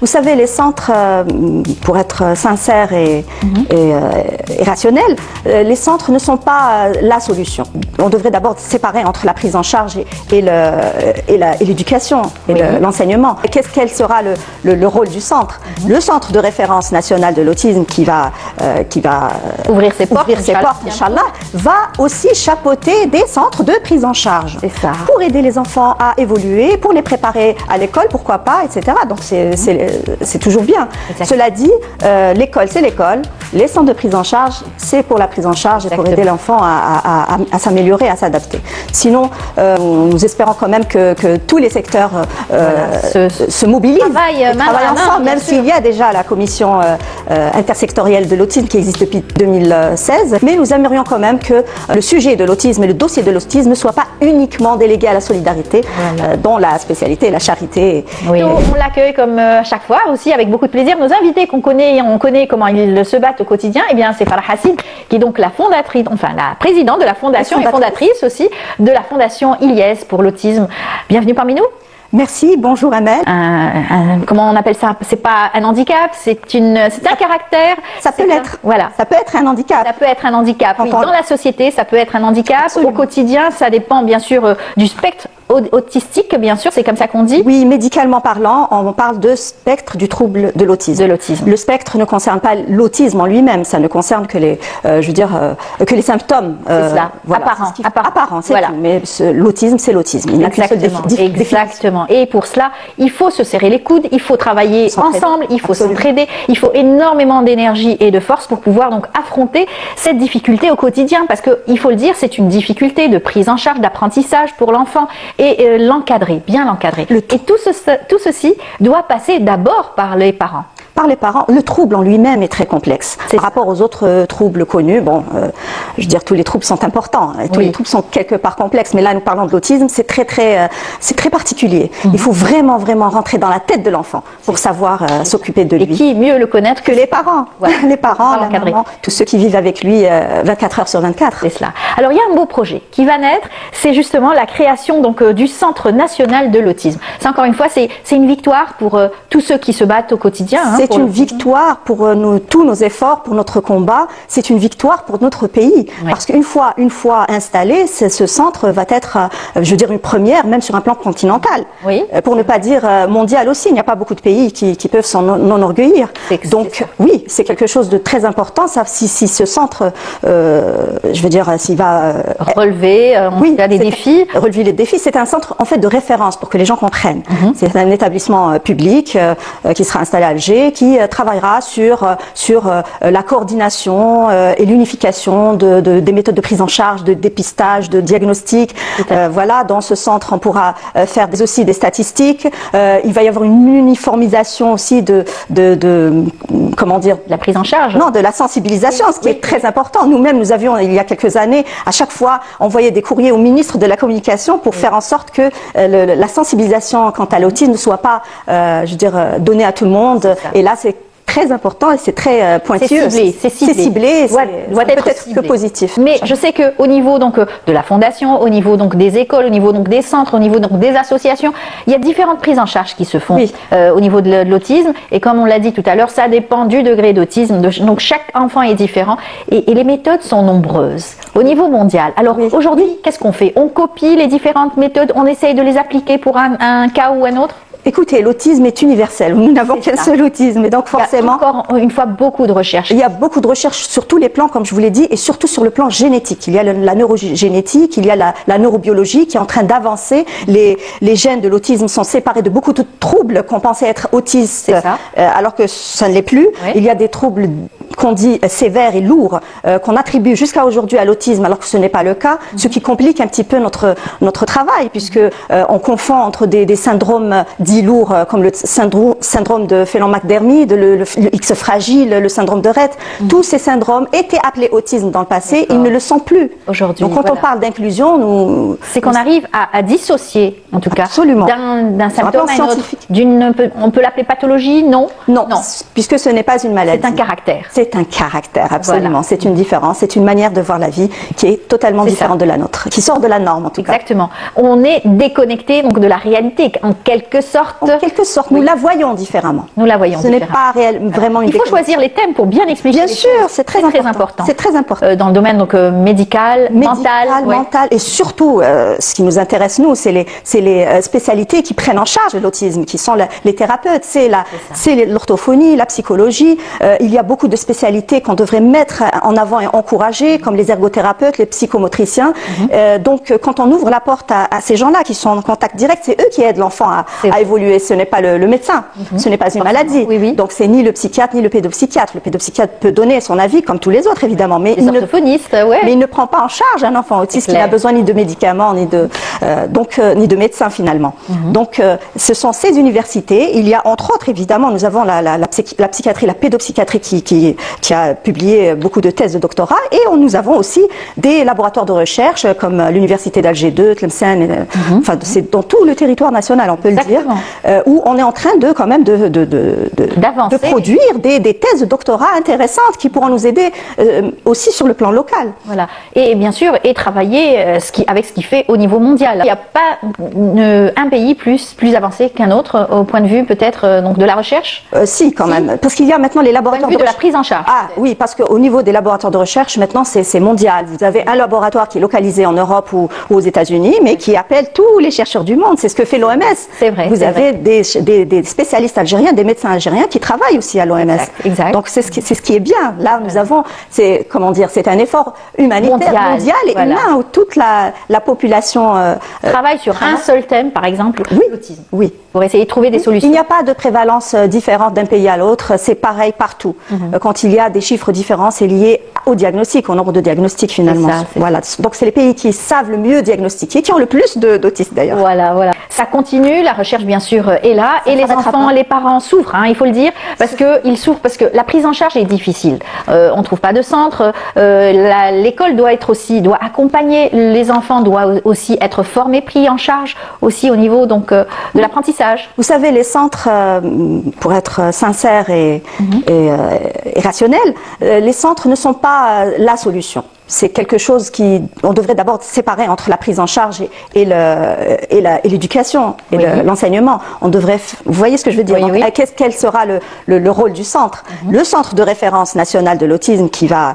Vous savez, les centres, pour être sincère et rationnel, les centres ne sont pas la solution. On devrait d'abord séparer entre la prise en charge et l'éducation et l'enseignement. Quel sera le rôle du centre? Le centre de référence national de l'autisme qui va ouvrir ses portes, Inch'Allah, va aussi chapeauter des centres de prise en charge pour aider les enfants à évoluer, pour les préparer à l'école, pourquoi pas, etc. Donc c'est toujours bien. Cela dit, l'école c'est l'école, les centres de prise en charge c'est pour la prise en charge et pour aider l'enfant à s'améliorer, à s'adapter. Sinon, nous espérons quand même que tous les secteurs se mobilisent et travaillent ensemble, même s'il y a déjà la commission intersectorielle de l'autisme qui existe depuis 2016. Mais nous aimerions quand même que le sujet de l'autisme et le dossier de l'autisme ne soit pas uniquement délégué à la solidarité, dont la spécialité est la charité. Oui. On l'accueille comme à chaque fois aussi avec beaucoup de plaisir. Nos invités qu'on connaît, on connaît comment ils se battent au quotidien. Eh bien, c'est Farah Hassid qui est donc la fondatrice, enfin la présidente de la fondation et fondatrice aussi de la fondation Ilyes pour l'autisme. Bienvenue parmi nous. Merci, bonjour Amel. Comment on appelle ça? C'est pas un handicap, c'est un caractère. Ça peut l'être. Voilà. Ça peut être un handicap. Ça peut être un handicap. Oui, dans la société, ça peut être un handicap. Absolument. Au quotidien, ça dépend bien sûr du spectre autistique, bien sûr, c'est comme ça qu'on dit. Oui, médicalement parlant, on parle de spectre du trouble de l'autisme. Le spectre ne concerne pas l'autisme en lui-même, ça ne concerne que les, que les symptômes. C'est cela. Voilà, apparent, c'est voilà. tout. Mais l'autisme, c'est l'autisme. Exactement. Et pour cela, il faut se serrer les coudes, il faut travailler ensemble, il faut s'entraider, il faut énormément d'énergie et de force pour pouvoir donc affronter cette difficulté au quotidien, parce que il faut le dire, c'est une difficulté de prise en charge, d'apprentissage pour l'enfant. Et l'encadrer, bien l'encadrer. Et tout ceci doit passer d'abord par les parents. Par les parents, le trouble en lui-même est très complexe. Par rapport aux autres troubles connus, je veux dire, tous les troubles sont importants, tous les troubles sont quelque part complexes, mais là nous parlons de l'autisme, c'est très particulier. Il faut vraiment rentrer dans la tête de l'enfant pour savoir s'occuper de lui. Et qui mieux le connaître que les parents? Voilà. Les parents, la maman, tous ceux qui vivent avec lui 24 heures sur 24. C'est cela. Alors il y a un beau projet qui va naître, c'est justement la création donc du Centre national de l'autisme. C'est encore une fois, c'est une victoire pour tous ceux qui se battent au quotidien. C'est une victoire pour tous nos efforts, pour notre combat. C'est une victoire pour notre pays. Oui. Parce qu'une fois installé, ce centre va être, je veux dire, une première, même sur un plan continental. Oui. Pour ne pas dire mondial aussi. Il n'y a pas beaucoup de pays qui peuvent s'en enorgueillir. Donc, oui, c'est quelque chose de très important. Ça, si ce centre, je veux dire, s'il va relever des défis. Relever les défis. C'est un centre, en fait, de référence pour que les gens comprennent. C'est un établissement public qui sera installé à Alger, qui travaillera sur la coordination et l'unification des méthodes de prise en charge, de dépistage, de diagnostic. Voilà, dans ce centre, on pourra faire aussi des statistiques. Il va y avoir une uniformisation aussi comment dire, la prise en charge. Non, de la sensibilisation, ce qui est très important. Nous-mêmes, nous avions, il y a quelques années, à chaque fois, envoyé des courriers au ministre de la Communication pour faire en sorte que la sensibilisation quant à l'autisme ne soit pas, je veux dire, donnée à tout le monde. Et là, c'est très important et c'est très pointueux. C'est ciblé, doit être peut-être que positif. Mais je sais qu'au niveau donc de la fondation, au niveau donc des écoles, au niveau donc des centres, au niveau donc des associations, il y a différentes prises en charge qui se font au niveau de l'autisme. Et comme on l'a dit tout à l'heure, ça dépend du degré d'autisme. Donc chaque enfant est différent et les méthodes sont nombreuses au niveau mondial. Alors aujourd'hui, qu'est-ce qu'on fait? On copie les différentes méthodes, on essaye de les appliquer pour un cas ou un autre? Écoutez, l'autisme est universel. Nous n'avons qu'un seul autisme. Et donc forcément, il y a encore une fois beaucoup de recherches. Il y a beaucoup de recherches sur tous les plans, comme je vous l'ai dit, et surtout sur le plan génétique. Il y a la neurogénétique, il y a la neurobiologie qui est en train d'avancer. Les gènes de l'autisme sont séparés de beaucoup de troubles qu'on pensait être autistes, alors que ça ne l'est plus. Oui. Il y a des troubles qu'on dit sévères et lourds, qu'on attribue jusqu'à aujourd'hui à l'autisme, alors que ce n'est pas le cas, ce qui complique un petit peu notre travail, puisque on confond entre des syndromes dits lourds, comme le syndrome de Phelan-McDermid, le X fragile, le syndrome de Rett. Tous ces syndromes étaient appelés autisme dans le passé, ils ne le sont plus aujourd'hui. Donc quand on parle d'inclusion, c'est qu'on arrive à dissocier, en tout cas, d'un symptôme à un autre. On peut l'appeler pathologie, non? Non, puisque ce n'est pas une maladie. C'est un caractère. C'est c'est un caractère, absolument. Voilà. C'est une différence, c'est une manière de voir la vie qui est totalement différente de la nôtre, qui sort de la norme en tout cas. Exactement. On est déconnecté donc de la réalité, en quelque sorte. En quelque sorte, nous la voyons différemment. Nous la voyons Ce n'est pas vraiment une Il faut choisir les thèmes pour bien expliquer. Bien les sûr, choses. c'est très important. C'est très important. Dans le domaine donc médical, mental, et surtout, ce qui nous intéresse nous, c'est les spécialités qui prennent en charge l'autisme, qui sont les thérapeutes, c'est l'orthophonie, la psychologie. Il y a beaucoup de spécialités qu'on devrait mettre en avant et encourager, comme les ergothérapeutes, les psychomotriciens. Donc, quand on ouvre la porte à ces gens-là qui sont en contact direct, c'est eux qui aident l'enfant à évoluer. Ce n'est pas le médecin, ce n'est pas une maladie. Donc, c'est ni le psychiatre ni le pédopsychiatre. Le pédopsychiatre peut donner son avis comme tous les autres, évidemment, mais les orthophonistes, mais il ne prend pas en charge un enfant autiste qui n'a besoin ni de médicaments ni de médecins finalement. Donc, ce sont ces universités. Il y a entre autres, évidemment, nous avons la psychiatrie, la pédopsychiatrie qui a publié beaucoup de thèses de doctorat, et nous avons aussi des laboratoires de recherche comme l'université d'Alger 2, Tlemcen, enfin c'est dans tout le territoire national, on peut le dire, où on est en train de quand même de produire des thèses de doctorat intéressantes qui pourront nous aider aussi sur le plan local. Voilà. Et bien sûr, et travailler avec ce qui fait au niveau mondial. Il n'y a pas un pays plus avancé qu'un autre au point de vue peut-être donc de la recherche. Si, quand même, parce qu'il y a maintenant les laboratoires de la prise en charge. Ah oui, parce qu'au niveau des laboratoires de recherche, maintenant c'est mondial. Vous avez un laboratoire qui est localisé en Europe ou aux États-Unis, mais qui appelle tous les chercheurs du monde. C'est ce que fait l'OMS. C'est vrai. Vous avez des spécialistes algériens, des médecins algériens qui travaillent aussi à l'OMS. Exact. Donc c'est ce qui est bien. Là, nous avons, c'est un effort humanitaire mondial et humain où toute la population travaille sur un seul thème, par exemple, l'autisme. Oui. Pour essayer de trouver des solutions. Il n'y a pas de prévalence différente d'un pays à l'autre, c'est pareil partout. Quand il y a des chiffres différents, c'est lié au diagnostic, au nombre de diagnostics finalement. Voilà. Donc c'est les pays qui savent le mieux diagnostiquer, qui ont le plus d'autistes d'ailleurs. Voilà. Ça continue, la recherche bien sûr est là, et les enfants, les parents souffrent, il faut le dire, parce que la prise en charge est difficile. On ne trouve pas de centre, l'école doit accompagner les enfants, doit aussi être formé, pris en charge aussi au niveau donc de l'apprentissage. Vous savez, les centres, pour être sincères et rationnels, les centres ne sont pas la solution. C'est quelque chose on devrait d'abord séparer entre la prise en charge et l'éducation et l'enseignement. On devrait, vous voyez ce que je veux dire? Quel sera le rôle du centre? Le centre de référence national de l'autisme qui va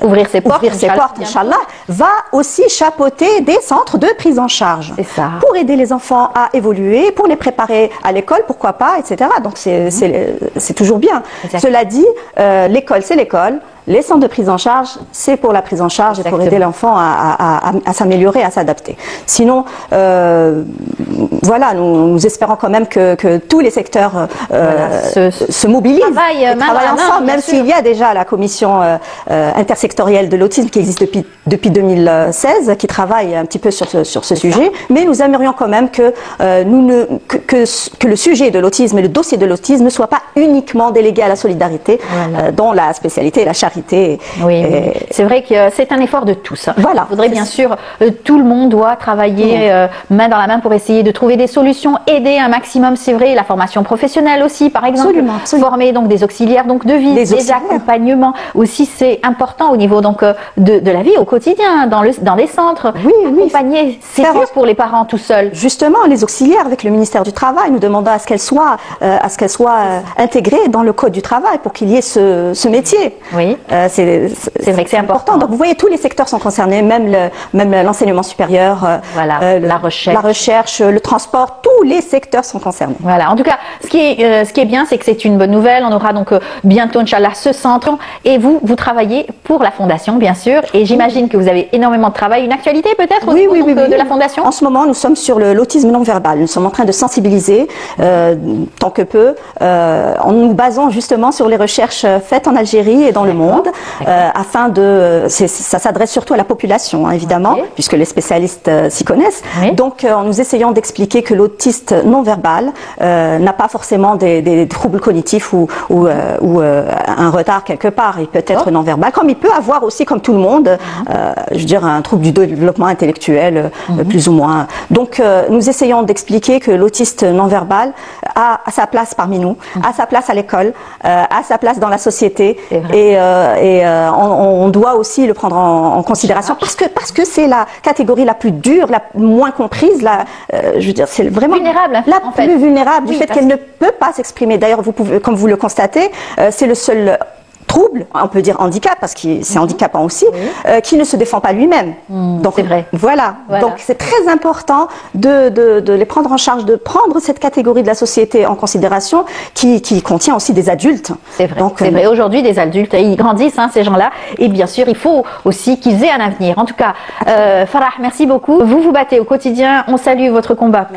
ouvrir ses portes, Inch'Allah, va aussi chapeauter des centres de prise en charge. C'est ça. Pour aider les enfants à évoluer, pour les préparer à l'école, pourquoi pas, etc. Donc c'est toujours bien. Cela dit, l'école, c'est l'école. Les centres de prise en charge, c'est pour la prise en charge et pour aider l'enfant à s'améliorer, à s'adapter. Sinon, voilà, nous espérons quand même que tous les secteurs se mobilisent et travaillent ensemble, même s'il y a déjà la commission intersectorielle de l'autisme qui existe depuis 2016, qui travaille un petit peu sur ce sujet. Mais nous aimerions quand même que le sujet de l'autisme et le dossier de l'autisme ne soit pas uniquement délégué à la solidarité, dont la spécialité est la charité. Oui. C'est vrai que c'est un effort de tous. Voilà. Il faudrait bien sûr, tout le monde doit travailler main dans la main pour essayer de trouver des solutions, aider un maximum, c'est vrai, la formation professionnelle aussi, par exemple. Absolument. Former donc des auxiliaires donc de vie, des accompagnements aussi, c'est important au niveau donc de la vie au quotidien, dans les centres. Accompagner, c'est dur pour les parents tout seuls. Justement, les auxiliaires avec le ministère du Travail, nous demandons à ce qu'elles soient intégrées dans le code du travail pour qu'il y ait ce métier. Oui. C'est vrai que c'est important. Donc vous voyez, tous les secteurs sont concernés, même l'enseignement supérieur, la recherche, le transport, tous les secteurs sont concernés. Voilà. En tout cas, ce qui est bien, c'est que c'est une bonne nouvelle. On aura donc bientôt, Inch'Allah, ce centre. Et vous travaillez pour la Fondation, bien sûr. Et j'imagine que vous avez énormément de travail. Une actualité peut-être de la Fondation? En ce moment, nous sommes sur l'autisme non verbal. Nous sommes en train de sensibiliser tant que peu, en nous basant justement sur les recherches faites en Algérie et dans le monde. monde, afin de... Ça s'adresse surtout à la population, hein, évidemment, puisque les spécialistes s'y connaissent. Donc, en nous essayant d'expliquer que l'autiste non-verbal n'a pas forcément des troubles cognitifs ou un retard quelque part. Il peut être non-verbal, comme il peut avoir aussi, comme tout le monde, je veux dire, un trouble du développement intellectuel, plus ou moins. Donc, nous essayons d'expliquer que l'autiste non-verbal a sa place parmi nous, a sa place à l'école, a sa place dans la société, et on doit aussi le prendre en considération parce que c'est la catégorie la plus dure, la moins comprise, je veux dire, c'est vraiment vulnérable, la plus vulnérable du fait qu'elle ne peut pas s'exprimer. D'ailleurs, vous pouvez, comme vous le constatez, c'est le seul trouble, on peut dire handicap, parce que c'est handicapant aussi, qui ne se défend pas lui-même. Donc c'est vrai. Voilà. Donc c'est très important de les prendre en charge, de prendre cette catégorie de la société en considération, qui contient aussi des adultes. C'est vrai. C'est vrai. Aujourd'hui, des adultes, ils grandissent, hein, ces gens-là, et bien sûr, il faut aussi qu'ils aient un avenir. En tout cas, Farah, merci beaucoup. Vous vous battez au quotidien. On salue votre combat.